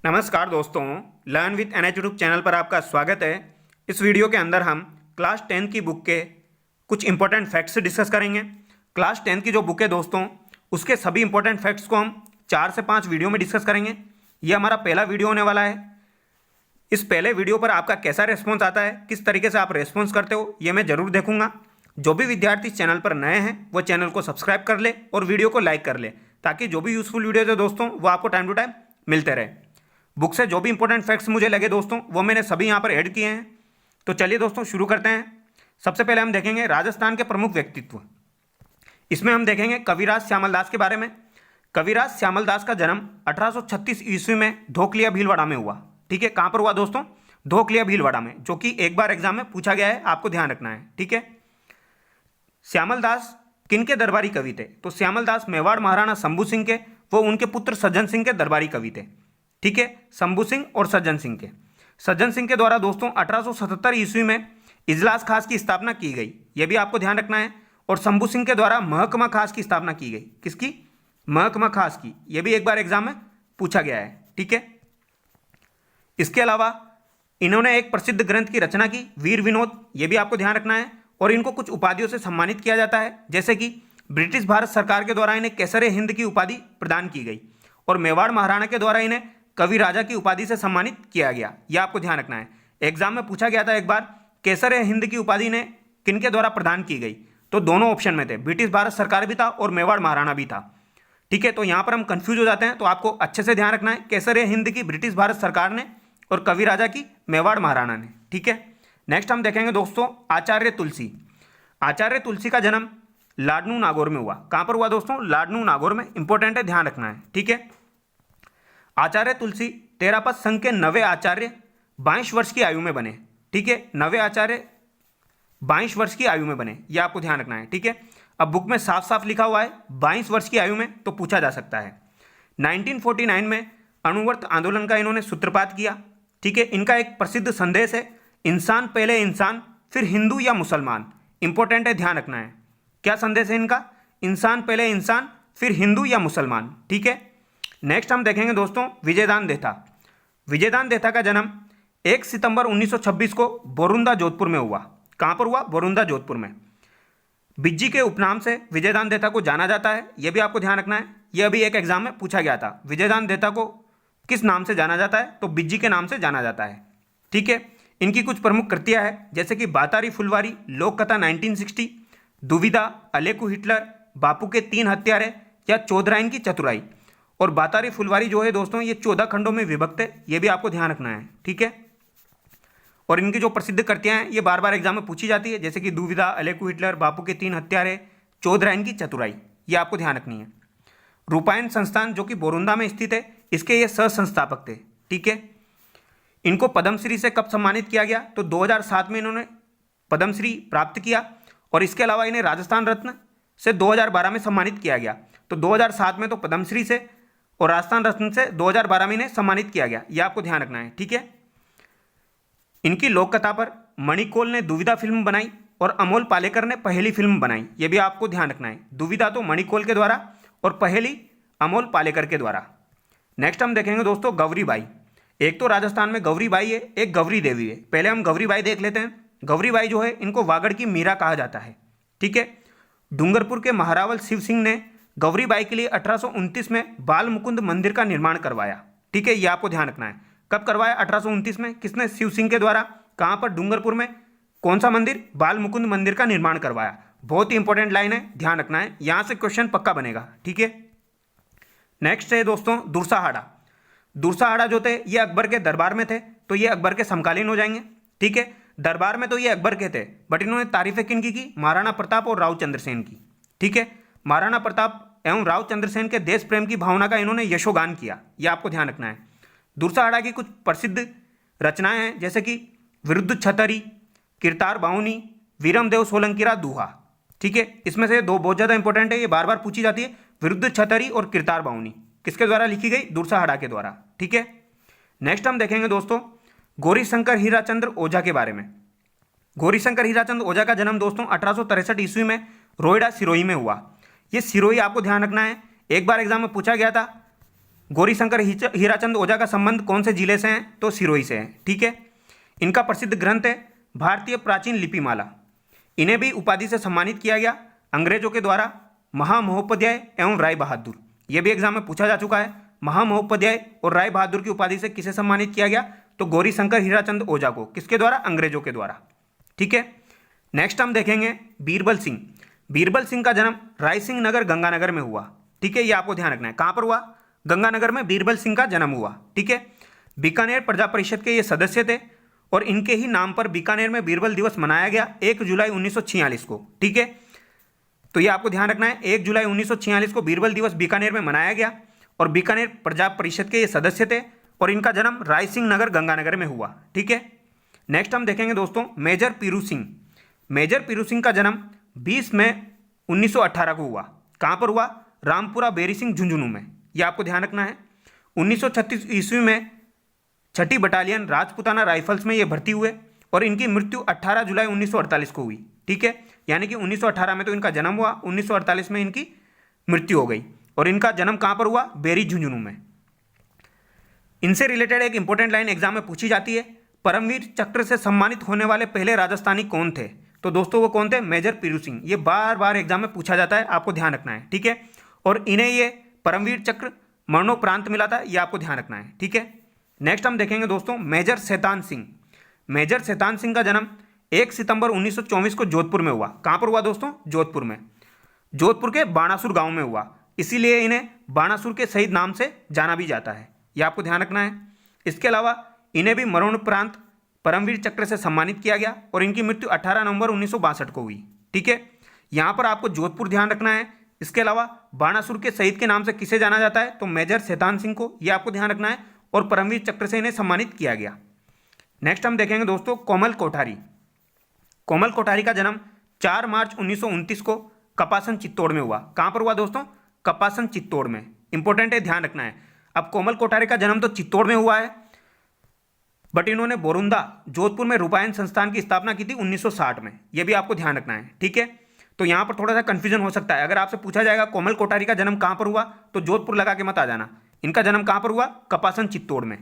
नमस्कार दोस्तों, learn with NH YouTube channel पर आपका स्वागत है। इस वीडियो के अंदर हम क्लास 10 की बुक के कुछ इंपॉर्टेंट फैक्ट्स डिस्कस करेंगे। क्लास 10 की जो बुक है दोस्तों, उसके सभी इंपॉर्टेंट फैक्ट्स को हम 4 से 5 वीडियो में डिस्कस करेंगे। ये हमारा पहला वीडियो होने वाला है। इस पहले वीडियो पर आपका कैसा रेस्पॉन्स आता है, किस तरीके से आप रेस्पॉन्स करते हो, ये मैं ज़रूर देखूंगा। जो भी विद्यार्थी इस चैनल पर नए हैं वो चैनल को सब्सक्राइब कर ले और वीडियो को लाइक कर ले, ताकि जो भी यूजफुल वीडियोज़ है दोस्तों वो आपको टाइम टू टाइम मिलते रहे। बुक से जो भी इंपॉर्टेंट फैक्ट्स मुझे लगे दोस्तों, वो मैंने सभी यहाँ पर ऐड किए हैं। तो चलिए दोस्तों शुरू करते हैं। सबसे पहले हम देखेंगे राजस्थान के प्रमुख व्यक्तित्व। इसमें हम देखेंगे कविराज श्यामल दास के बारे में। कविराज श्यामल दास का जन्म 1836 ईस्वी में धोकलिया भीलवाड़ा में हुआ। ठीक है, कहाँ पर हुआ दोस्तों? धोकलिया भीलवाड़ा में, जो कि एक बार एग्जाम में पूछा गया है, आपको ध्यान रखना है। ठीक है, श्यामल दास किन के दरबारी कवि थे? तो श्यामल दास मेवाड़ महाराणा शंभू सिंह के, वो उनके पुत्र सज्जन सिंह के दरबारी कवि थे। ठीक है, शंभू सिंह और सज्जन सिंह के। सज्जन सिंह के द्वारा दोस्तों 1877 ईस्वी में इजलास खास की स्थापना की गई, यह भी आपको ध्यान रखना है। और शंभू सिंह के द्वारा महकमा खास की स्थापना की गई। किसकी? महकमा खास की। यह भी एक बार एग्जाम में पूछा गया है। ठीक है, इसके अलावा इन्होंने एक प्रसिद्ध ग्रंथ की रचना की, वीर विनोद, यह भी आपको ध्यान रखना है। और इनको कुछ उपाधियों से सम्मानित किया जाता है, जैसे कि ब्रिटिश भारत सरकार के द्वारा इन्हें केसरे हिंद की उपाधि प्रदान की गई और मेवाड़ महाराणा के द्वारा इन्हें कवि राजा की उपाधि से सम्मानित किया गया। यह आपको ध्यान रखना है। एग्जाम में पूछा गया था एक बार, केसरे हिंद की उपाधि ने किनके द्वारा प्रदान की गई? तो दोनों ऑप्शन में थे, ब्रिटिश भारत सरकार भी था और मेवाड़ महाराणा भी था। ठीक है, तो यहाँ पर हम कंफ्यूज हो जाते हैं, तो आपको अच्छे से ध्यान रखना है। केसरे हिंद की ब्रिटिश भारत सरकार ने और कवि राजा की मेवाड़ महाराणा ने। ठीक है, नेक्स्ट हम देखेंगे दोस्तों आचार्य तुलसी। आचार्य तुलसी का जन्म लाडनू नागौर में हुआ। कहाँ पर हुआ दोस्तों? लाडनू नागौर में। इंपॉर्टेंट है, ध्यान रखना है। ठीक है, आचार्य तुलसी तेरापत संघ के 9वें आचार्य 22 वर्ष की आयु में बने। ठीक है, 9वें आचार्य 22 वर्ष की आयु में बने, यह आपको ध्यान रखना है। ठीक है, अब बुक में साफ साफ लिखा हुआ है 22 वर्ष की आयु में, तो पूछा जा सकता है। 1949 में अणुवर्त आंदोलन का इन्होंने सूत्रपात किया। ठीक है, इनका एक प्रसिद्ध संदेश है, इंसान पहले इंसान फिर हिंदू या मुसलमान। इंपॉर्टेंट है, ध्यान रखना है। क्या संदेश है इनका? इंसान पहले इंसान फिर हिंदू या मुसलमान। ठीक है, नेक्स्ट हम देखेंगे दोस्तों विजयदान देथा। विजयदान देथा का जन्म 1 सितंबर 1926 को बोरुंदा जोधपुर में हुआ। कहाँ पर हुआ? बोरुंदा जोधपुर में। बिज्जी के उपनाम से विजयदान देथा को जाना जाता है, यह भी आपको ध्यान रखना है। यह अभी एक एग्जाम में पूछा गया था, विजयदान देथा को किस नाम से जाना जाता है? तो बिज्जी के नाम से जाना जाता है। ठीक है, इनकी कुछ प्रमुख कृतियां हैं, जैसे कि बातारी फुलवारी, लोक कथा 1960, दुविधा, अलेकू हिटलर, बापू के 3 हत्यारे या चौधराइन की चतुराई। और बातारी फुलवारी जो है दोस्तों, ये 14 खंडों में विभक्त है, ये भी आपको ध्यान रखना है। ठीक है, और इनकी जो प्रसिद्ध कृतियां हैं ये बार बार एग्जाम में पूछी जाती है, जैसे कि दुविधा, अलेकू हिटलर, बापू के 3 हत्यारे, चौधराइन की चतुराई, ये आपको ध्यान रखनी है। रूपायन संस्थान जो कि बोरुंदा में स्थित है, इसके ये सह संस्थापक थे। ठीक है, इनको पद्मश्री से कब सम्मानित किया गया? तो 2007 में इन्होंने पद्मश्री प्राप्त किया। और इसके अलावा इन्हें राजस्थान रत्न से 2012 में सम्मानित किया गया। तो 2007 में तो पद्मश्री से और राजस्थान रत्न से 2012 में इन्हें सम्मानित किया गया, यह आपको ध्यान रखना है। ठीक है, इनकी लोक कथा पर मणिकोल ने दुविधा फिल्म बनाई और अमोल पालेकर ने पहली फिल्म बनाई, यह भी आपको ध्यान रखना है। दुविधा तो मणिकोल के द्वारा और पहली अमोल पालेकर के द्वारा। नेक्स्ट हम देखेंगे दोस्तों गौरी बाई। एक तो राजस्थान में गौरी बाई है, एक गौरी देवी है। पहले हम गौरी बाई देख लेते हैं। गौरी बाई जो है, इनको वागड़ की मीरा कहा जाता है। ठीक है, डूंगरपुर के महारावल शिव सिंह ने गौरी बाई के लिए 1829 में बाल मुकुंद मंदिर का निर्माण करवाया। ठीक है, यह आपको ध्यान रखना है। कब करवाया? 1829 में। किसने? शिव सिंह के द्वारा। कहाँ पर? डूंगरपुर में। कौन सा मंदिर? बाल मुकुंद मंदिर का निर्माण करवाया। बहुत ही इंपॉर्टेंट लाइन है, ध्यान रखना है, यहां से क्वेश्चन पक्का बनेगा। ठीक है, नेक्स्ट है दोस्तों दुरसाहाड़ा। दुरसाहाड़ा जो थे ये अकबर के दरबार में थे, तो ये अकबर के समकालीन हो जाएंगे। ठीक है, दरबार में तो ये अकबर के थे, बट इन्होंने तारीफें किन की? महाराणा प्रताप और राव चंद्रसेन की। ठीक है, महाराणा प्रताप एवं राव चंद्रसेन के देश प्रेम की भावना का इन्होंने यशोगान किया, यह आपको ध्यान रखना है। दुरसाहाड़ा की कुछ प्रसिद्ध रचनाएं हैं, जैसे कि विरुद्ध छतरी, किरतार बाहुनी, वीरमदेव सोलंकीरा दूहा। ठीक है, इसमें से दो बहुत ज़्यादा इंपॉर्टेंट है, ये बार बार पूछी जाती है। विरुद्ध छतरी और किरतार बाहुनी किसके द्वारा लिखी गई? दुरसाहाड़ा के द्वारा। ठीक है, नेक्स्ट हम देखेंगे दोस्तों गौरीशंकर हीराचंद्र ओझा के बारे में। गौरीशंकर हीराचंद्र ओझा का जन्म दोस्तों 1863 ईस्वी में रोयडा सिरोही में हुआ। ये सिरोही आपको ध्यान रखना है, एक बार एग्जाम में पूछा गया था। गौरीशंकर हीराचंद ओझा का संबंध कौन से जिले से है? तो सिरोही से है। ठीक है। इनका प्रसिद्ध ग्रंथ है भारतीय प्राचीन लिपिमाला। इन्हें भी उपाधि से सम्मानित किया गया अंग्रेजों के द्वारा, महामहोपाध्याय एवं राय बहादुर। यह भी एग्जाम में पूछा जा चुका है। महामहोपाध्याय और राय बहादुर की उपाधि से किसे सम्मानित किया गया? तो गौरीशंकर हीराचंद ओझा को। किसके द्वारा? अंग्रेजों के द्वारा। ठीक है। नेक्स्ट हम देखेंगे बीरबल सिंह। बीरबल सिंह का जन्म रायसिंह नगर गंगानगर में हुआ। ठीक है, ये आपको ध्यान रखना है। कहाँ पर हुआ? गंगानगर में बीरबल सिंह का जन्म हुआ। ठीक है। बीकानेर प्रजा परिषद के ये सदस्य थे और इनके ही नाम पर बीकानेर में बीरबल दिवस मनाया गया 1 जुलाई 1946 को। ठीक है, तो ये आपको ध्यान रखना है। 1 जुलाई 1946 को बीरबल दिवस बीकानेर में मनाया गया और बीकानेर प्रजा परिषद के ये सदस्य थे और इनका जन्म रायसिंह नगर गंगानगर में हुआ। ठीक है। नेक्स्ट हम देखेंगे दोस्तों मेजर पीरू सिंह। मेजर पीरू सिंह का जन्म 20 मई 1918 को हुआ। कहाँ पर हुआ? रामपुरा बेरी सिंह झुंझुनू में। यह आपको ध्यान रखना है। 1936 ईस्वी में 6ठी बटालियन राजपुताना राइफल्स में ये भर्ती हुए और इनकी मृत्यु 18 जुलाई 1948 को हुई। ठीक है, यानी कि 1918 में तो इनका जन्म हुआ, 1948 में इनकी मृत्यु हो गई। और इनका जन्म कहाँ पर हुआ? बेरी झुंझुनू में। इनसे रिलेटेड एक इंपॉर्टेंट लाइन एग्जाम में पूछी जाती है, परमवीर चक्र से सम्मानित होने वाले पहले राजस्थानी कौन थे? तो दोस्तों वो कौन थे? मेजर पीरू सिंह। ये बार बार एग्जाम में पूछा जाता है, आपको ध्यान रखना है। ठीक है, और इन्हें ये परमवीर चक्र मरणोपरांत मिला था, ये आपको ध्यान रखना है। ठीक है। नेक्स्ट हम देखेंगे दोस्तों मेजर शैतान सिंह। मेजर शैतान सिंह का जन्म 1 सितंबर 1924 को जोधपुर में हुआ। कहाँ पर हुआ दोस्तों? जोधपुर में। जोधपुर के बाणासुर गांव में हुआ, इसीलिए इन्हें बाणासुर के शहीद नाम से जाना भी जाता है, यह आपको ध्यान रखना है। इसके अलावा इन्हें भी मरणोपरांत परमवीर चक्र से सम्मानित किया गया और इनकी मृत्यु 18 नवंबर 1962 को हुई। ठीक है, यहाँ पर आपको जोधपुर ध्यान रखना है। इसके अलावा बाणासुर के शहीद के नाम से किसे जाना जाता है? तो मेजर शैतान सिंह को, यह आपको ध्यान रखना है। और परमवीर चक्र से इन्हें सम्मानित किया गया। नेक्स्ट हम देखेंगे दोस्तों कोमल कोठारी। कोमल कोठारी का जन्म 4 मार्च 1929 को कपासन चित्तौड़ में हुआ। कहाँ पर हुआ दोस्तों? कपासन चित्तौड़ में। इंपॉर्टेंट है, ध्यान रखना है। अब कोमल कोठारी का जन्म तो चित्तौड़ में हुआ है, बट इन्होंने बोरुंदा जोधपुर में रूपायन संस्थान की स्थापना की थी 1960 में। यह भी आपको ध्यान रखना है। ठीक है, तो यहाँ पर थोड़ा सा कंफ्यूजन हो सकता है। अगर आपसे पूछा जाएगा कोमल कोठारी का जन्म कहाँ पर हुआ, तो जोधपुर लगा के मत आ जाना। इनका जन्म कहाँ पर हुआ? कपासन चित्तौड़ में।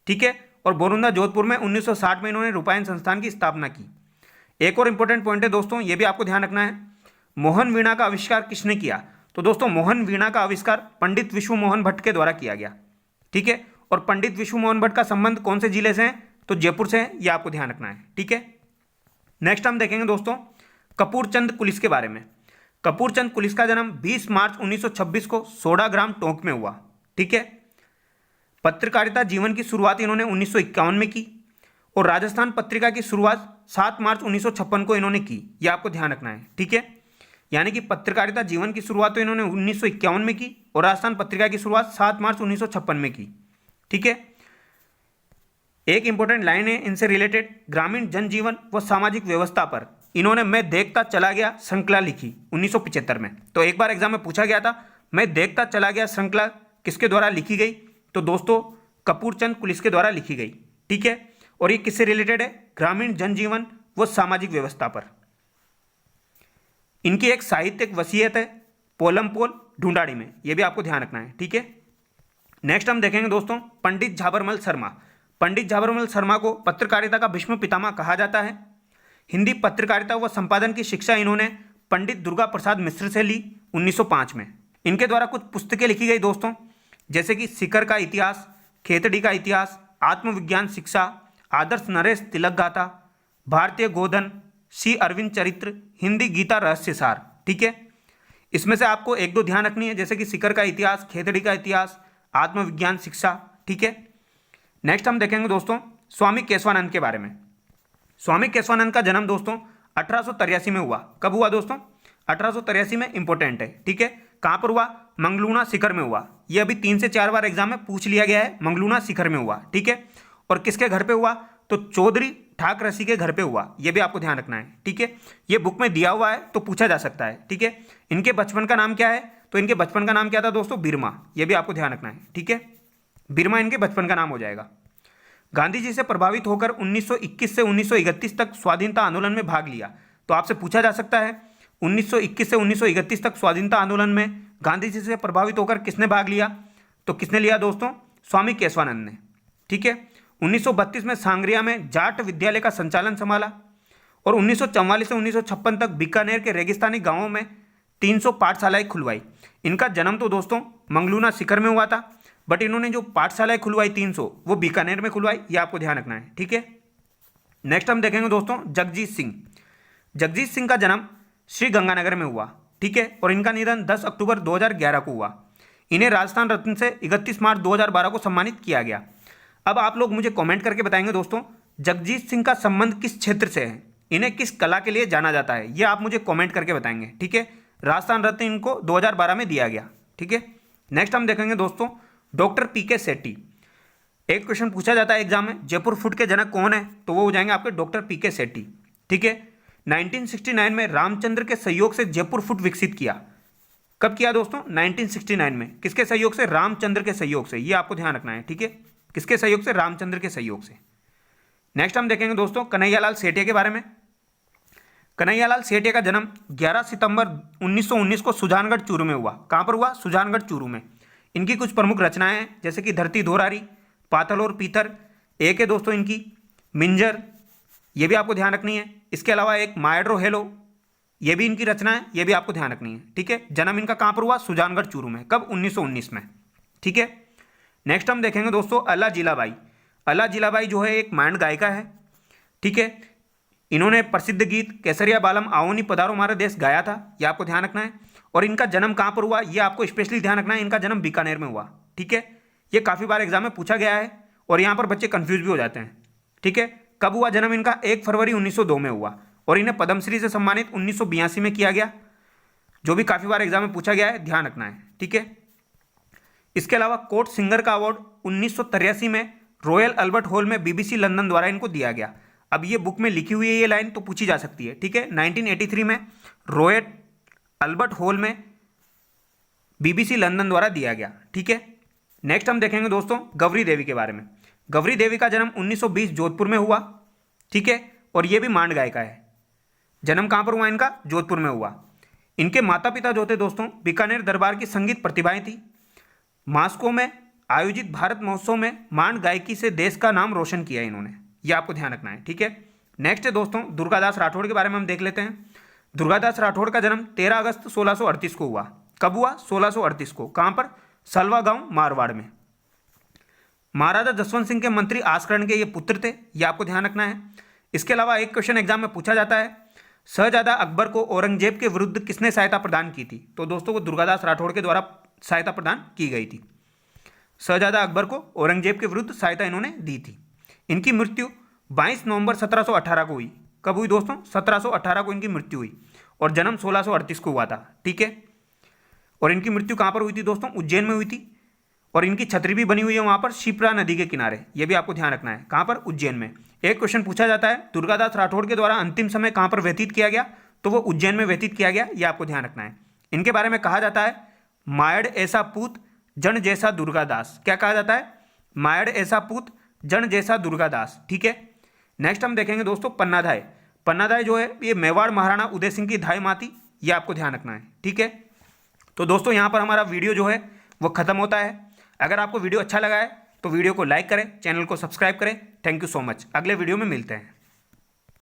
ठीक है, और बोरुंदा जोधपुर में 1960 में इन्होंने रूपायन संस्थान की स्थापना की। एक और इंपॉर्टेंट पॉइंट है दोस्तों, ये भी आपको ध्यान रखना है, मोहन वीणा का आविष्कार किसने किया? तो दोस्तों मोहन वीणा का आविष्कार पंडित विश्व मोहन भट्ट के द्वारा किया गया। ठीक है, और पंडित विश्व मोहन भट्ट का संबंध कौन से जिले से है? तो जयपुर से है, यह आपको ध्यान रखना है। ठीक है। नेक्स्ट हम देखेंगे दोस्तों कपूरचंद कुलिस के बारे में। कपूरचंद कुलिस का जन्म 20 मार्च 1926 को 16 ग्राम टोंक में हुआ। ठीक है, पत्रकारिता जीवन की शुरुआत इन्होंने 1951 में की और राजस्थान पत्रिका की शुरुआत 7 मार्च 1956 को इन्होंने की, यह आपको ध्यान रखना है। ठीक है, यानी कि पत्रकारिता जीवन की शुरुआत तो इन्होंने 1951 में की और राजस्थान पत्रिका की शुरुआत 7 मार्च 1956 में की। ठीक है, एक इंपॉर्टेंट लाइन है इनसे रिलेटेड, ग्रामीण जनजीवन व सामाजिक व्यवस्था पर इन्होंने मैं देखता चला गया श्रृंखला लिखी 1975 में। तो एक बार एग्जाम में पूछा गया था, मैं देखता चला गया श्रृंखला किसके द्वारा लिखी गई? तो दोस्तों कपूरचंद कुलिस के द्वारा लिखी गई। ठीक है, और ये किससे रिलेटेड है? ग्रामीण जनजीवन व सामाजिक व्यवस्था पर। इनकी एक साहित्यिक वसीयत है पोलम पोल ढूंढाड़ी में, यह भी आपको ध्यान रखना है। ठीक है, नेक्स्ट हम देखेंगे दोस्तों पंडित झाबरमल शर्मा। पंडित झाबरमल शर्मा को पत्रकारिता का भीष्म पितामह कहा जाता है। हिंदी पत्रकारिता व संपादन की शिक्षा इन्होंने पंडित दुर्गा प्रसाद मिश्र से ली 1905 में। इनके द्वारा कुछ पुस्तकें लिखी गई दोस्तों, जैसे कि शिखर का इतिहास, खेतड़ी का इतिहास, आत्मविज्ञान शिक्षा, आदर्श नरेश तिलक गाथा, भारतीय गोधन, सी अरविंद चरित्र, हिंदी गीता रहस्य सार। ठीक है, इसमें से आपको एक दो ध्यान रखनी है, जैसे कि शिखर का इतिहास, खेतड़ी का इतिहास, आत्मविज्ञान शिक्षा। ठीक है, नेक्स्ट हम देखेंगे दोस्तों स्वामी केशवानंद के बारे में। स्वामी केशवानंद का जन्म दोस्तों 1883 में हुआ। कब हुआ दोस्तों? 1883 में। इंपॉर्टेंट है। ठीक है, कहाँ पर हुआ? मंगलूना शिखर में हुआ। ये अभी 3 से 4 बार एग्जाम में पूछ लिया गया है, मंगलूना शिखर में हुआ। ठीक है, और किसके घर पे हुआ? तो चौधरी ठाक रसी के घर पे हुआ, ये भी आपको ध्यान रखना है। ठीक है, ये बुक में दिया हुआ है तो पूछा जा सकता है। ठीक है, इनके बचपन का नाम क्या है? तो इनके बचपन का नाम क्या था दोस्तों? बिरमा, ये भी आपको ध्यान रखना है। ठीक है, बिरमा इनके बचपन का नाम हो जाएगा। गांधी जी से प्रभावित होकर 1921 से 1931 तक स्वाधीनता आंदोलन में भाग लिया। तो आपसे पूछा जा सकता है 1921 से 1931 तक स्वाधीनता आंदोलन में गांधी जी से प्रभावित होकर किसने भाग लिया? तो किसने लिया दोस्तों? स्वामी केशवानंद ने। ठीक है। 1932 में सांगरिया में जाट विद्यालय का संचालन संभाला और 1944 से 1956 तक बीकानेर के रेगिस्तानी गांवों में 300 पाठशालाएं खुलवाई। इनका जन्म तो दोस्तों मंगलूना शिखर में हुआ था, बट इन्होंने जो पाठशालाएं खुलवाई 300 वो बीकानेर में खुलवाई, ये आपको ध्यान रखना है। ठीक है। नेक्स्ट हम देखेंगे दोस्तों जगजीत सिंह। जगजीत सिंह का जन्म श्री गंगानगर में हुआ। ठीक है। और इनका निधन 10 अक्टूबर 2011 को हुआ। इन्हें राजस्थान रत्न से 31 मार्च 2012 को सम्मानित किया गया। अब आप लोग मुझे कमेंट करके बताएंगे दोस्तों जगजीत सिंह का संबंध किस क्षेत्र से है, इन्हें किस कला के लिए जाना जाता है, ये आप मुझे कमेंट करके बताएंगे। ठीक है। राजस्थान रत्न इनको 2012 में दिया गया। ठीक है। नेक्स्ट हम देखेंगे दोस्तों डॉक्टर पीके सेट्टी। एक क्वेश्चन पूछा जाता है एग्जाम में, जयपुर फूड के जनक कौन है? तो वो हो जाएंगे आपके डॉक्टर पीके सेट्टी। ठीक है। 1969 में रामचंद्र के सहयोग से जयपुर फूड विकसित किया। कब किया दोस्तों? 1969 में। किसके सहयोग से? रामचंद्र के सहयोग से, ये आपको ध्यान रखना है। ठीक है। किसके सहयोग से? रामचंद्र के सहयोग से। नेक्स्ट हम देखेंगे दोस्तों कन्हैयालाल सेठिया के बारे में। कन्हैयालाल सेठिया का जन्म 11 सितंबर 1919 को सुजानगढ़ चूरू में हुआ। कहाँ पर हुआ? सुजानगढ़ चूरू में। इनकी कुछ प्रमुख रचनाएं हैं जैसे कि धरती धोरारी, पातल और पीतर, एक है दोस्तों इनकी मिंजर, ये भी आपको ध्यान रखनी है। इसके अलावा एक माएड्रो हेलो, ये भी इनकी रचना है, ये भी आपको ध्यान रखनी है। ठीक है। जन्म इनका कहाँ पर हुआ? सुजानगढ़ चूरू में। कब? 1919 में। ठीक है। नेक्स्ट हम देखेंगे दोस्तों अल्ला जिलाबाई। अल्ला जिलाबाई जो है एक मांड गायिका है। ठीक है। इन्होंने प्रसिद्ध गीत केसरिया बालम आओनी पधारो हमारा देश गाया था, ये आपको ध्यान रखना है। और इनका जन्म कहाँ पर हुआ, ये आपको स्पेशली ध्यान रखना है। इनका जन्म बीकानेर में हुआ। ठीक है। ये काफ़ी बार एग्जाम में पूछा गया है और यहाँ पर बच्चे कंफ्यूज भी हो जाते हैं। ठीक है। कब हुआ जन्म इनका? 1 फरवरी 1902 में हुआ और इन्हें पद्मश्री से सम्मानित 1982 में किया गया, जो भी काफ़ी बार एग्जाम में पूछा गया है, ध्यान रखना है। ठीक है। इसके अलावा कोर्ट सिंगर का अवार्ड 1983 में रॉयल अल्बर्ट हॉल में BBC लंदन द्वारा इनको दिया गया। अब ये बुक में लिखी हुई है ये लाइन, तो पूछी जा सकती है। ठीक है। 1983 में रॉयल अल्बर्ट हॉल में BBC लंदन द्वारा दिया गया। ठीक है। नेक्स्ट हम देखेंगे दोस्तों गौरी देवी के बारे में। गौरी देवी का जन्म 1920 जोधपुर में हुआ। ठीक है। और ये भी मांड गायिका है। जन्म कहाँ पर हुआ इनका? जोधपुर में हुआ। इनके माता पिता जो थे दोस्तों बीकानेर दरबार की संगीत प्रतिभाएं थी। मास्को में आयोजित भारत महोत्सव में मांड गायकी से देश का नाम रोशन किया इन्होंने, ये आपको ध्यान रखना है। ठीक है। नेक्स्ट है दोस्तों दुर्गादास राठौड़ के बारे में हम देख लेते हैं। दुर्गादास राठौड़ का जन्म 13 अगस्त 1638 को हुआ। कब हुआ? 1638 को। कहाँ पर? सलवा गांव मारवाड़ में। महाराजा जसवंत सिंह के मंत्री आस्करण के ये पुत्र थे, ये आपको ध्यान रखना है। इसके अलावा एक क्वेश्चन एग्जाम में पूछा जाता है शहजादा अकबर को औरंगजेब के विरुद्ध किसने सहायता प्रदान की थी? तो दोस्तों वो दुर्गादास राठौड़ के द्वारा सहायता प्रदान की गई थी। शहजादा अकबर को औरंगजेब के विरुद्ध सहायता इन्होंने दी थी। इनकी मृत्यु 22 नवंबर 1718 को हुई। कब हुई दोस्तों? 1718 को इनकी मृत्यु हुई और जन्म 1638 को हुआ था। ठीक है। और इनकी मृत्यु कहाँ पर हुई थी दोस्तों? उज्जैन में हुई थी। और इनकी छतरी भी बनी हुई है वहाँ पर शिप्रा नदी के किनारे, ये भी आपको ध्यान रखना है। कहाँ पर? उज्जैन में। एक क्वेश्चन पूछा जाता है दुर्गादास राठौड़ के द्वारा अंतिम समय कहाँ पर व्यतीत किया गया? तो वो उज्जैन में व्यतीत किया गया, ये आपको ध्यान रखना है। इनके बारे में कहा जाता है मायड़ ऐसा पूत जन जैसा दुर्गादास। क्या कहा जाता है? मायड़ ऐसा पूत जन जैसा दुर्गादास। ठीक है। नेक्स्ट हम देखेंगे दोस्तों पन्नाधाय। पन्नाधाय जो है ये मेवाड़ महाराणा उदय सिंह की धाय माँ थी, ये आपको ध्यान रखना है। ठीक है। तो दोस्तों यहाँ पर हमारा वीडियो जो है वो खत्म होता है। अगर आपको वीडियो अच्छा लगा है तो वीडियो को लाइक करें, चैनल को सब्सक्राइब करें। Thank you so much. अगले वीडियो में मिलते हैं।